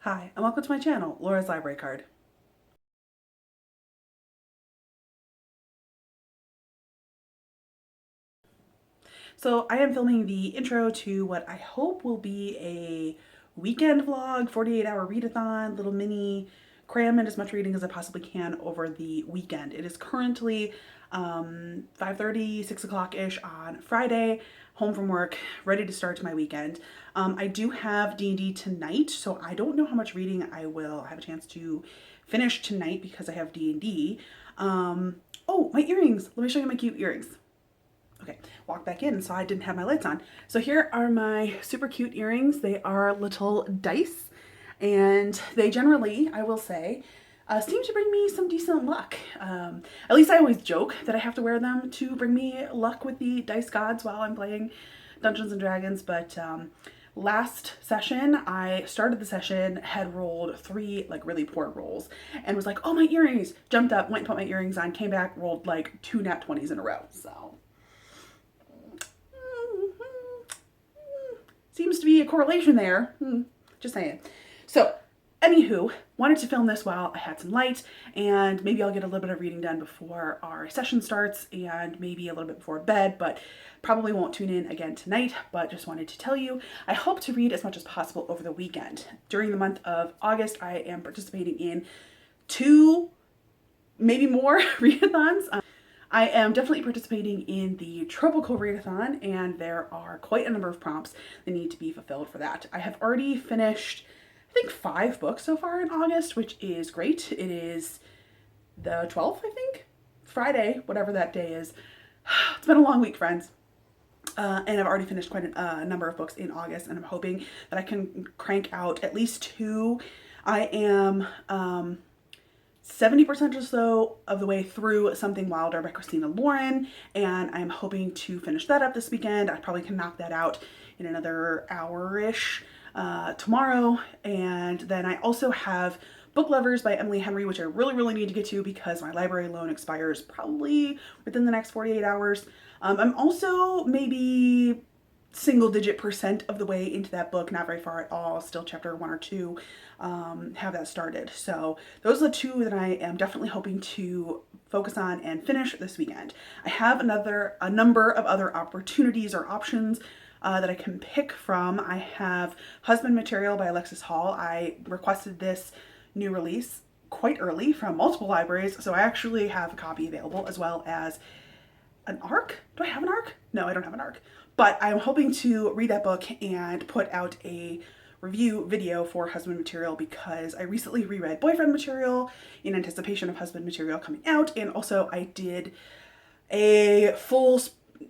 Hi, and welcome to my channel, Laura's Library Card. So I am filming the intro to what I hope will be a weekend vlog, 48-hour readathon, little mini cram in as much reading as I possibly can over the weekend. It is currently 5:30, 6 o'clock-ish on Friday, home from work, ready to start my weekend. I do have D&D tonight, so I don't know how much reading I will have a chance to finish tonight because I have D&D. Oh, my earrings. Let me show you my cute earrings. Okay, walk back in, so I didn't have my lights on. So here are my super cute earrings. They are little dice, and they generally, I will say, seem to bring me some decent luck. At least I always joke that I have to wear them to bring me luck with the dice gods while I'm playing Dungeons and Dragons, but last session, I started the session, had rolled 3 like really poor rolls, and was like, oh, my earrings, jumped up, went and put my earrings on, came back, rolled like 2 nat 20s in a row, so seems to be a correlation there. Just saying. So, anywho, wanted to film this while I had some light, and maybe I'll get a little bit of reading done before our session starts, and maybe a little bit before bed, but probably won't tune in again tonight, but just wanted to tell you, I hope to read as much as possible over the weekend. During the month of August, I am participating in 2, maybe more readathons. I am definitely participating in the Tropical Readathon, and there are quite a number of prompts that need to be fulfilled for that. I have already finished, I think, 5 books so far in August, which is great. It is the 12th, I think? Friday, whatever that day is. It's been a long week, friends. And I've already finished quite a number of books in August, and I'm hoping that I can crank out at least 2. I am 70% or so of the way through Something Wilder by Christina, and I'm hoping to finish that up this weekend. I probably can knock that out in another hour-ish tomorrow. And then I also have Book Lovers by Emily Henry, which I really need to get to because my library loan expires probably within the next 48 hours. I'm also maybe single-digit percent of the way into that book, not very far at all, still chapter 1 or 2, have that started. So those are the 2 that I am definitely hoping to focus on and finish this weekend. I have a number of other opportunities or options that I can pick from. I have Husband Material by Alexis Hall. I requested this new release quite early from multiple libraries, so I actually have a copy available, as well as an ARC? Do I have an ARC? No, I don't have an ARC. But I'm hoping to read that book and put out a review video for Husband Material because I recently reread Boyfriend Material in anticipation of Husband Material coming out, and also I did a full,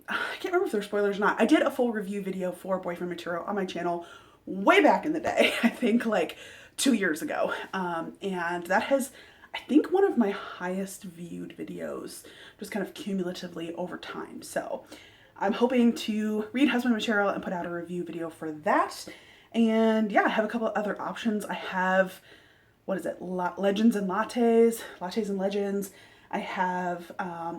I can't remember if there's spoilers or not, I did a full review video for Boyfriend Material on my channel way back in the day, I think like 2 years ago, and that has, I think, one of my highest viewed videos, just kind of cumulatively over time. So I'm hoping to read Husband Material and put out a review video for that. And yeah, I have a couple of other options. I have, what is it, Legends and Lattes, Lattes and Legends. I have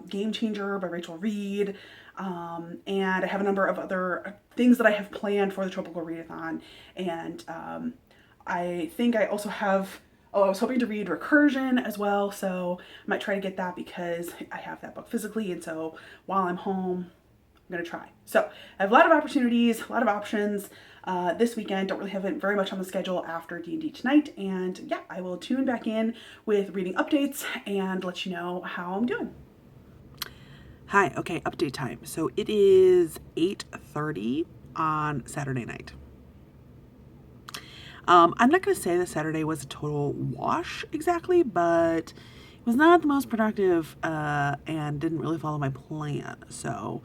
Game Changer by Rachel Reed. And I have a number of other things that I have planned for the Tropical Readathon. And I think I also have, oh, I was hoping to read Recursion as well, so I might try to get that because I have that book physically, and so while I'm home, I'm gonna try. So I have a lot of opportunities, a lot of options this weekend. Don't really have it very much on the schedule after D&D tonight, and yeah, I will tune back in with reading updates and let you know how I'm doing. Hi, okay, update time. So it is 8:30 on Saturday night. I'm not going to say that Saturday was a total wash exactly, but it was not the most productive and didn't really follow my plan. So,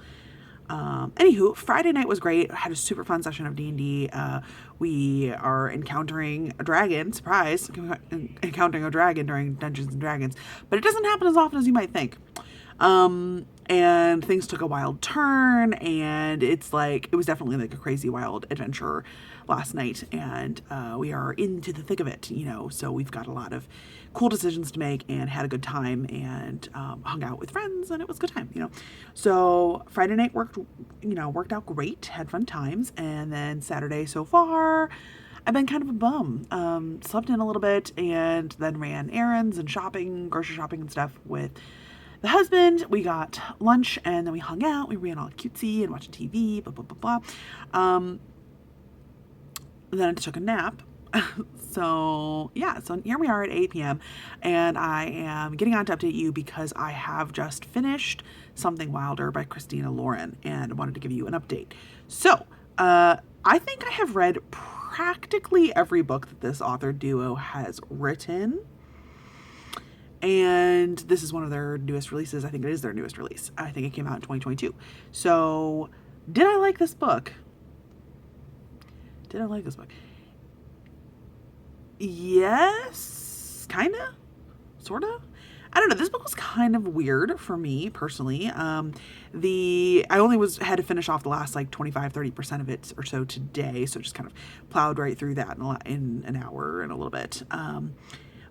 anywho, Friday night was great. I had a super fun session of D&D. We are encountering a dragon, surprise, encountering a dragon during Dungeons and Dragons, but it doesn't happen as often as you might think. And things took a wild turn, and it's like, it was definitely like a crazy wild adventure last night, and we are into the thick of it, you know, so we've got a lot of cool decisions to make and had a good time, and hung out with friends, and it was a good time, you know. So Friday night worked out great, had fun times, and then Saturday so far, I've been kind of a bum. Slept in a little bit and then ran errands and shopping, grocery shopping and stuff with the husband. We got lunch and then we hung out. We ran all cutesy and watching TV, blah, blah, blah, blah. Then I took a nap. So yeah, so here we are at 8 p.m. and I am getting on to update you because I have just finished Something Wilder by Christina Lauren and I wanted to give you an update. So, I think I have read practically every book that this author duo has written. And this is one of their newest releases. I think it is their newest release. I think it came out in 2022. So, did I like this book? Did I like this book? Yes, kind of, sort of. I don't know. This book was kind of weird for me personally. I only had to finish off the last like 25-30% of it or so today, so just kind of plowed right through that in an hour and a little bit.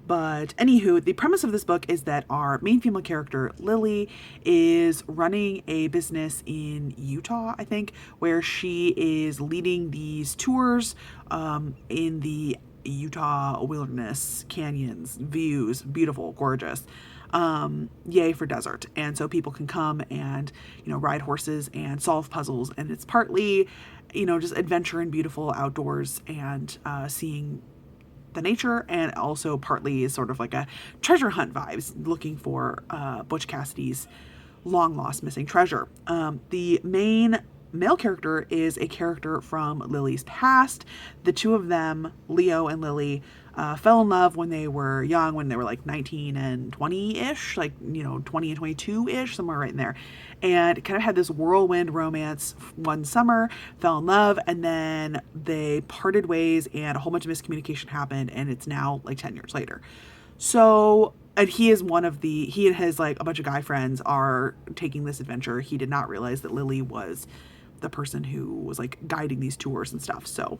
But anywho, the premise of this book is that our main female character, Lily, is running a business in Utah, I think, where she is leading these tours in the Utah wilderness, canyons, views, beautiful, gorgeous. Yay for desert. And so people can come and, ride horses and solve puzzles. And it's partly, just adventure and beautiful outdoors and seeing the nature, and also partly sort of like a treasure hunt vibes, looking for Butch Cassidy's long lost missing treasure. The main male character is a character from Lily's past. The two of them, Leo and Lily, fell in love when they were young, when they were like 19 and 20-ish, like, 20 and 22-ish, somewhere right in there. And kind of had this whirlwind romance one summer, fell in love, and then they parted ways and a whole bunch of miscommunication happened, and it's now like 10 years later. So, and he and his like a bunch of guy friends are taking this adventure. He did not realize that Lily was the person who was like guiding these tours and stuff. So,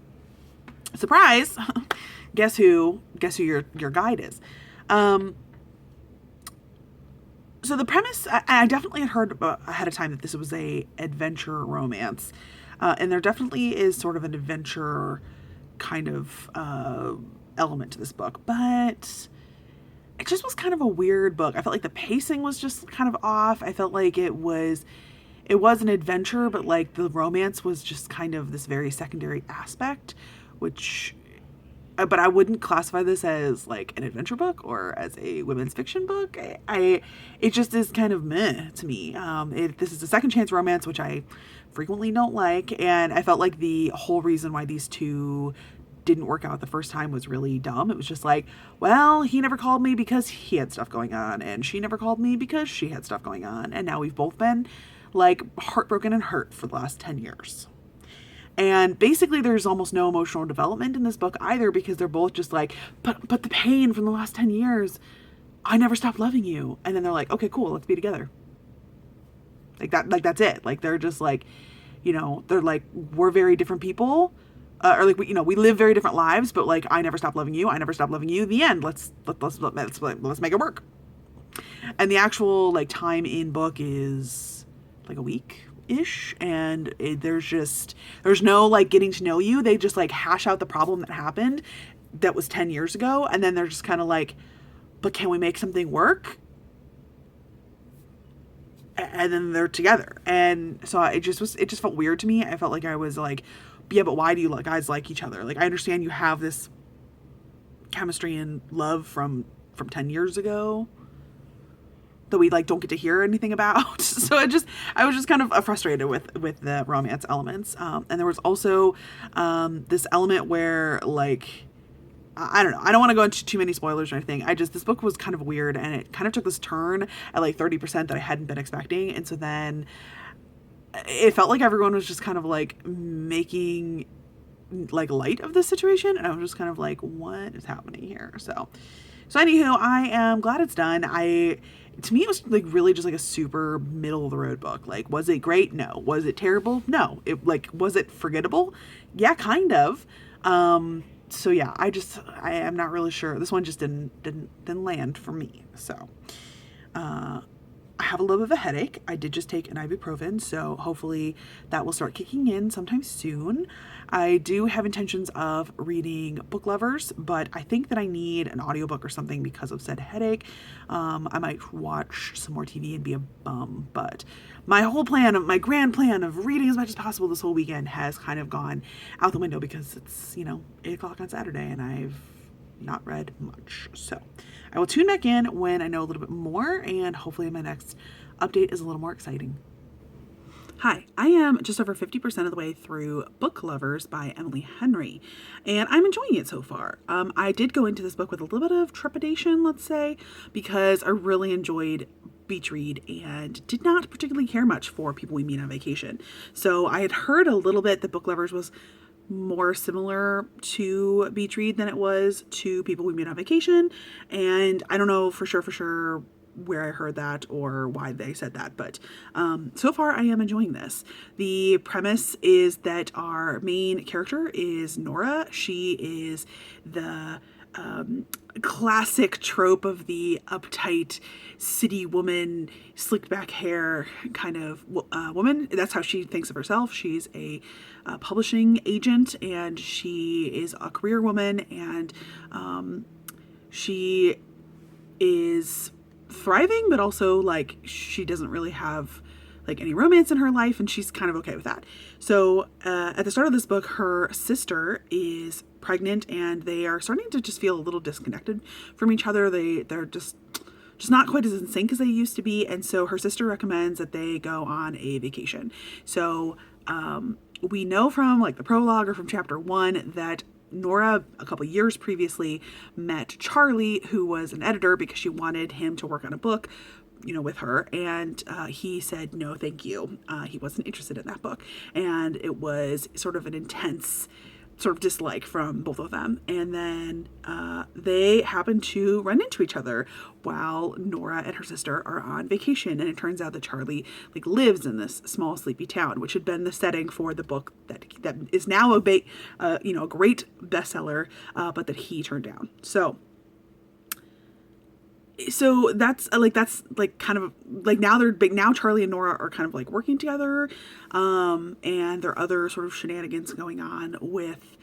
surprise, guess who your guide is. So the premise, I definitely had heard ahead of time that this was a adventure romance, and there definitely is sort of an adventure kind of element to this book, but it just was kind of a weird book. I felt like the pacing was just kind of off. I felt like it was an adventure, but like the romance was just kind of this very secondary aspect, but I wouldn't classify this as like an adventure book or as a women's fiction book. It just is kind of meh to me. This is a second chance romance, which I frequently don't like. And I felt like the whole reason why these two didn't work out the first time was really dumb. It was just like, well, he never called me because he had stuff going on, and she never called me because she had stuff going on. And now we've both been like heartbroken and hurt for the last 10 years. And basically there's almost no emotional development in this book either, because they're both just like, but the pain from the last 10 years, I never stopped loving you. And then they're like, okay, cool, let's be together. That's it. Like, they're just like, they're like, we're very different people. Or like, we live very different lives, but like, I never stopped loving you. I never stopped loving you. The end. Let's make it work. And the actual like time in book is like a week-ish, and there's no like getting to know you. They just like hash out the problem that happened that was 10 years ago, and then they're just kind of like, but can we make something work? And then they're together. And so it just felt weird to me. I felt like I was like, yeah, but why do you guys like each other? Like, I understand you have this chemistry and love from 10 years ago that we like don't get to hear anything about. So I was just kind of frustrated with the romance elements. And there was also this element where like, I don't know. I don't want to go into too many spoilers or anything. This book was kind of weird, and it kind of took this turn at like 30% that I hadn't been expecting. And so then it felt like everyone was just kind of like making like light of this situation. And I was just kind of like, what is happening here? So anywho, I am glad it's done. To me, it was like really just like a super middle of the road book. Like, was it great? No. Was it terrible? No. Was it forgettable? Yeah, kind of. So yeah, I am not really sure. This one just didn't land for me. So, I have a little bit of a headache. I did just take an ibuprofen, so hopefully that will start kicking in sometime soon. I do have intentions of reading Book Lovers, but I think that I need an audiobook or something because of said headache. I might watch some more TV and be a bum, but my whole plan, my grand plan of reading as much as possible this whole weekend has kind of gone out the window because it's, 8 o'clock on Saturday and I've not read much. So I will tune back in when I know a little bit more, and hopefully my next update is a little more exciting. Hi, I am just over 50% of the way through Book Lovers by Emily Henry, and I'm enjoying it so far. I did go into this book with a little bit of trepidation, let's say, because I really enjoyed Beach Read and did not particularly care much for People We Meet on Vacation. So I had heard a little bit that Book Lovers was more similar to Beach Read than it was to People We Meet on Vacation, and I don't know for sure where I heard that or why they said that, but so far I am enjoying this. The premise is that our main character is Nora. She is the classic trope of the uptight city woman, slicked back hair kind of woman. That's how she thinks of herself. She's a publishing agent, and she is a career woman, and she is thriving, but also like she doesn't really have like any romance in her life, and she's kind of okay with that. So at the start of this book, her sister is pregnant, and they are starting to just feel a little disconnected from each other. They're just not quite as in sync as they used to be, and so her sister recommends that they go on a vacation. So we know from like the prologue or from chapter 1 that Nora, a couple years previously, met Charlie, who was an editor, because she wanted him to work on a book, with her, and he said no thank you. He wasn't interested in that book, and it was sort of an intense sort of dislike from both of them. And then they happen to run into each other while Nora and her sister are on vacation, and it turns out that Charlie like lives in this small sleepy town, which had been the setting for the book that is now a great bestseller, but that he turned down. So that's kind of like now Charlie and Nora are kind of like working together, and there are other sort of shenanigans going on with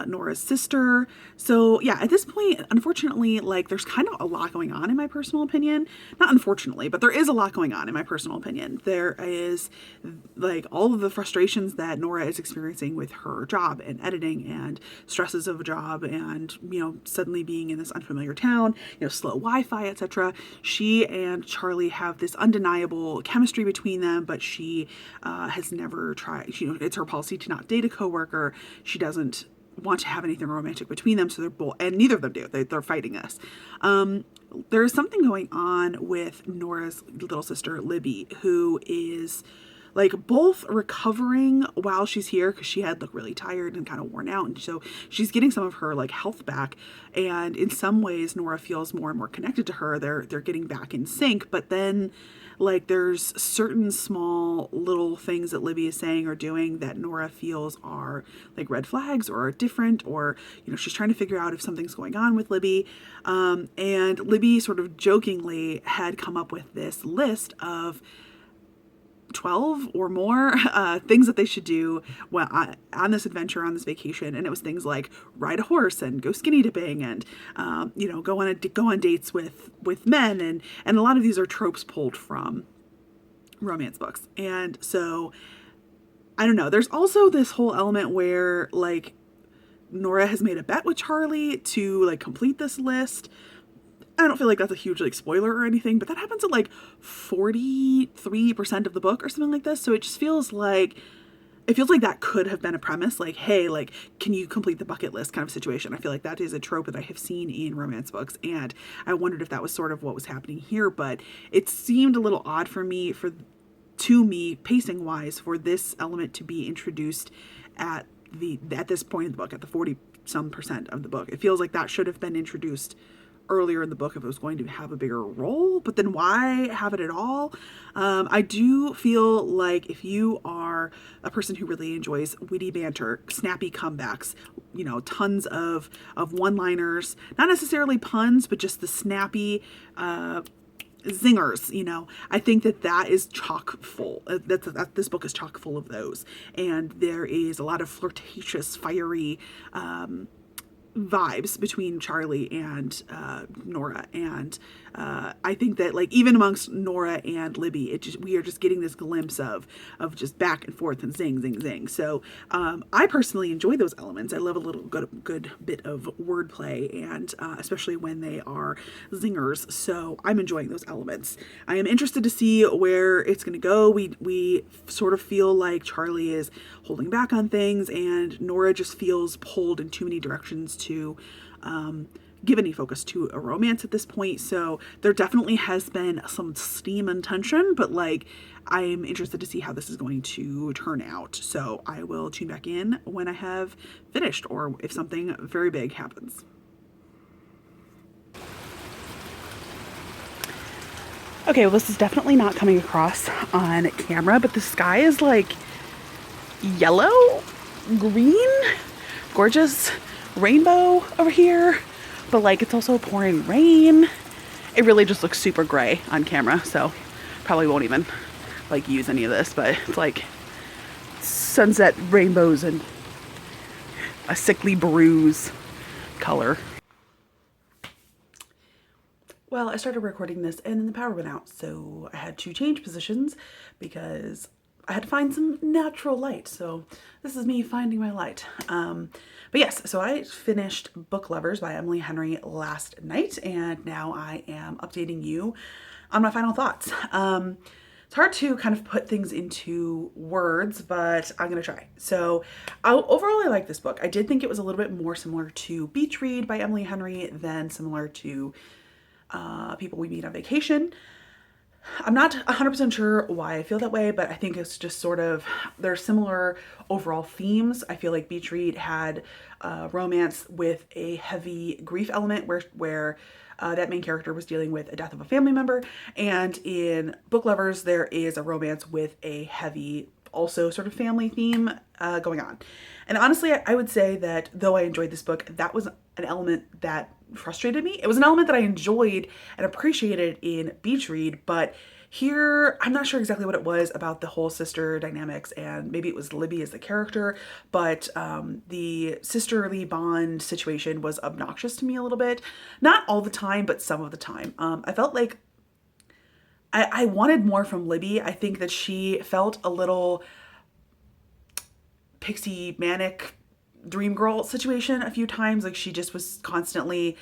Nora's sister. So yeah, at this point, unfortunately, like there's kind of a lot going on in my personal opinion. Not unfortunately, but there is a lot going on in my personal opinion. There is like all of the frustrations that Nora is experiencing with her job and editing and stresses of a job and, suddenly being in this unfamiliar town, slow Wi-Fi, etc. She and Charlie have this undeniable chemistry between them, but she has never tried, it's her policy to not date a coworker. She doesn't want to have anything romantic between them, so they're both, and neither of them do. They're fighting this. There's something going on with Nora's little sister Libby, who is like both recovering while she's here because she had looked really tired and kind of worn out, and so she's getting some of her like health back, and in some ways Nora feels more and more connected to her. They're getting back in sync, but then like there's certain small little things that Libby is saying or doing that Nora feels are like red flags or are different, or she's trying to figure out if something's going on with Libby, and Libby sort of jokingly had come up with this list of 12 or more things that they should do on this adventure, on this vacation. And it was things like ride a horse and go skinny dipping and go on dates with men, and a lot of these are tropes pulled from romance books. And so I don't know, there's also this whole element where like Nora has made a bet with Charlie to like complete this list. I don't feel like that's a huge like spoiler or anything, but that happens at like 43% of the book or something like this. So it just feels like that could have been a premise, like, hey, like, can you complete the bucket list kind of situation. I feel like that is a trope that I have seen in romance books, and I wondered if that was sort of what was happening here, but it seemed a little odd to me pacing wise for this element to be introduced at this point in the book, at the 40% of the book. It feels like that should have been introduced earlier in the book if it was going to have a bigger role, but then why have it at all? I do feel like if you are a person who really enjoys witty banter, snappy comebacks, tons of one-liners, not necessarily puns, but just the snappy zingers, I think that is chock full. This book is chock full of those. And there is a lot of flirtatious, fiery vibes between Charlie and Nora, and I think that like even amongst Nora and Libby, we are just getting this glimpse of just back and forth and zing zing zing. So I personally enjoy those elements. I love a little good bit of wordplay, and especially when they are zingers. So I'm enjoying those elements. I am interested to see where it's going to go. We sort of feel like Charlie is holding back on things, and Nora just feels pulled in too many directions to give any focus to a romance at this point. So there definitely has been some steam and tension, but like I'm interested to see how this is going to turn out. So I will tune back in when I have finished, or if something very big happens. Okay, well, this is definitely not coming across on camera, but the sky is like yellow, green, gorgeous rainbow over here, but like it's also pouring rain. It really just looks super gray on camera, so probably won't even like use any of this, but it's like sunset rainbows and a sickly bruise color. Well, I started recording this and then the power went out, so I had to change positions because I had to find some natural light. So this is me finding my light. But yes, so I finished Book Lovers by Emily Henry last night, and now I am updating you on my final thoughts. It's hard to kind of put things into words, but I'm gonna try. So overall, I like this book. I did think it was a little bit more similar to Beach Read by Emily Henry than similar to People We Meet on Vacation. I'm not 100% sure why I feel that way, but I think it's just sort of, they're similar overall themes. I feel like Beach Read had romance with a heavy grief element where that main character was dealing with a death of a family member. And in Book Lovers, there is a romance with a heavy, also sort of family theme going on. And honestly, I would say that though I enjoyed this book, that was an element that frustrated me. It was an element that I enjoyed and appreciated in Beach Read, but here I'm not sure exactly what it was about the whole sister dynamics, and maybe it was Libby as the character, but the sisterly bond situation was obnoxious to me a little bit. Not all the time, but some of the time. I felt like I wanted more from Libby. I think that she felt a little pixie manic dream girl situation a few times. Like she just was constantly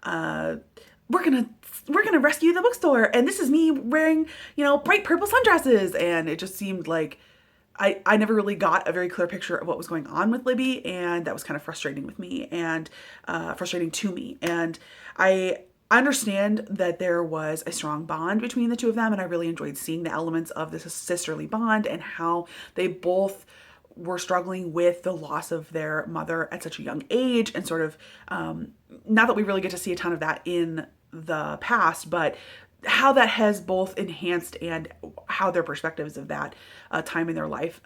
we're gonna rescue the bookstore, and this is me wearing bright purple sundresses, and it just seemed like I never really got a very clear picture of what was going on with Libby, and that was kind of frustrating with me, and frustrating to me. And I understand that there was a strong bond between the two of them, and I really enjoyed seeing the elements of this sisterly bond and how they both were struggling with the loss of their mother at such a young age, and sort of not that we really get to see a ton of that in the past, but how that has both enhanced and how their perspectives of that time in their life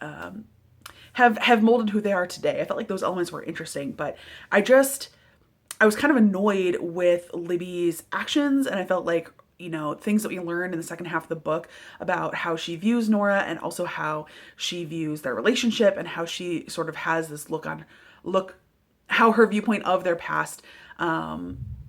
have molded who they are today. I felt like those elements were interesting, but I was kind of annoyed with Libby's actions, and I felt like things that we learned in the second half of the book about how she views Nora, and also how she views their relationship, and how she sort of has this how her viewpoint of their past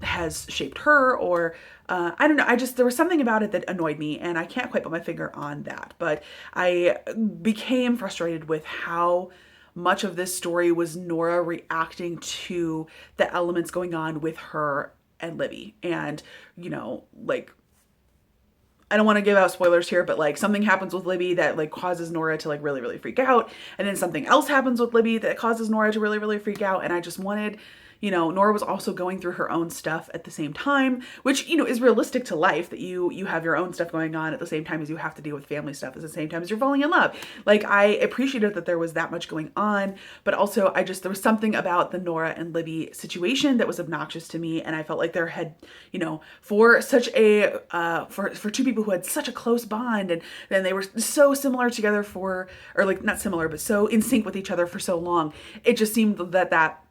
has shaped her, or I don't know. There was something about it that annoyed me, and I can't quite put my finger on that, but I became frustrated with how much of this story was Nora reacting to the elements going on with her and Libby. And, like, I don't want to give out spoilers here, but like something happens with Libby that like causes Nora to like really, really freak out. And then something else happens with Libby that causes Nora to really, really freak out. And I just wanted, Nora was also going through her own stuff at the same time, which, is realistic to life, that you have your own stuff going on at the same time as you have to deal with family stuff at the same time as you're falling in love. Like, I appreciated that there was that much going on, but also there was something about the Nora and Libby situation that was obnoxious to me. And I felt like there had, for such a, for two people who had such a close bond, and then they were so similar together or like not similar, but so in sync with each other for so long, it just seemed that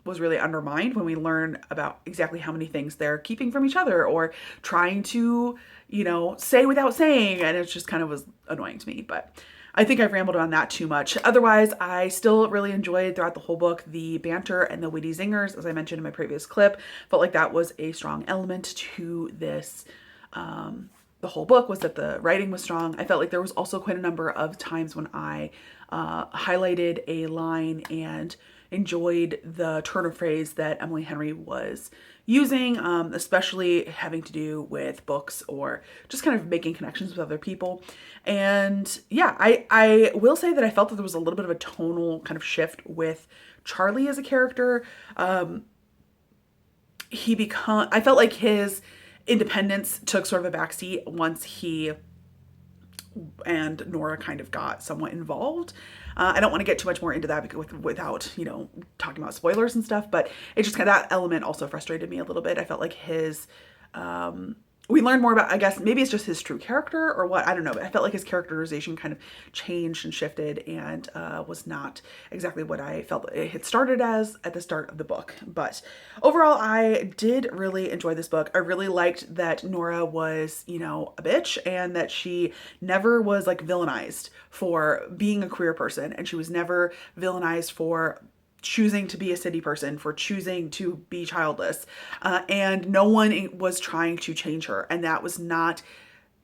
was really undermined when we learn about exactly how many things they're keeping from each other or trying to, you know, say without saying. And it just kind of was annoying to me. But I think I've rambled on that too much. Otherwise, I still really enjoyed throughout the whole book the banter and the witty zingers, as I mentioned in my previous clip. Felt like that was a strong element to this. The whole book was that the writing was strong. I felt like there was also quite a number of times when I highlighted a line and enjoyed the turn of phrase that Emily Henry was using, especially having to do with books or just kind of making connections with other people. And yeah, I will say that I felt that there was a little bit of a tonal kind of shift with Charlie as a character. I felt like his independence took sort of a backseat once he and Nora kind of got somewhat involved. I don't want to get too much more into that without, you know, talking about spoilers and stuff, but it just kind of, that element also frustrated me a little bit. I felt like his, we learned more about, I guess, maybe it's just his true character or what, I don't know, but I felt like his characterization kind of changed and shifted and was not exactly what I felt it had started as at the start of the book. But overall, I did really enjoy this book. I really liked that Nora was, you know, a bitch and that she never was like villainized for being a queer person, and she was never villainized for choosing to be a city person, for choosing to be childless, and no one was trying to change her. And that was not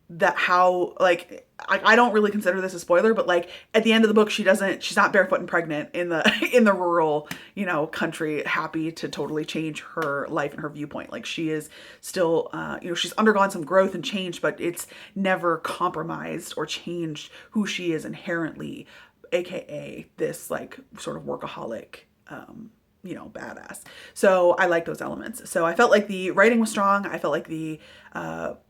that how, like, I don't really consider this a spoiler, but like at the end of the book, she's not barefoot and pregnant in the in the rural, you know, country, happy to totally change her life and her viewpoint. Like, she is still, you know, she's undergone some growth and change, but it's never compromised or changed who she is inherently, aka this like sort of workaholic, you know, badass. So I like those elements. So I felt like the writing was strong. I felt like the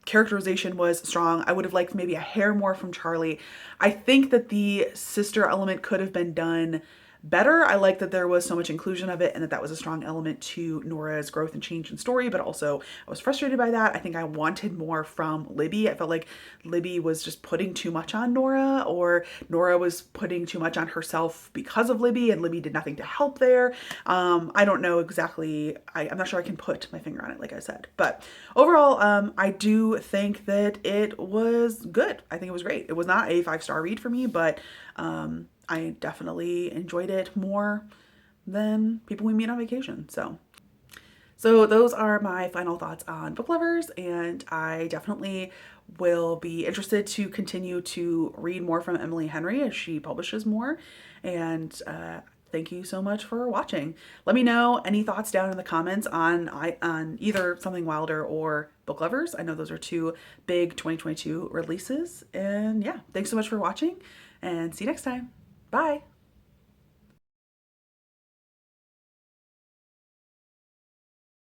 characterization was strong. I would have liked maybe a hair more from Charlie. I think that the sister element could have been done better. I like that there was so much inclusion of it and that was a strong element to Nora's growth and change in story, but also I was frustrated by that. I think I wanted more from Libby. I felt like Libby was just putting too much on Nora, or Nora was putting too much on herself because of Libby, and Libby did nothing to help there. I don't know exactly. I'm not sure I can put my finger on it, like I said. But overall, I do think that it was good. I think it was great. It was not a 5-star read for me, but I definitely enjoyed it more than people we meet on vacation. So those are my final thoughts on Book Lovers, and I definitely will be interested to continue to read more from Emily Henry as she publishes more. And thank you so much for watching. Let me know any thoughts down in the comments on either Something Wilder or Book Lovers. I know those are two big 2022 releases. And yeah, thanks so much for watching, and see you next time. Bye.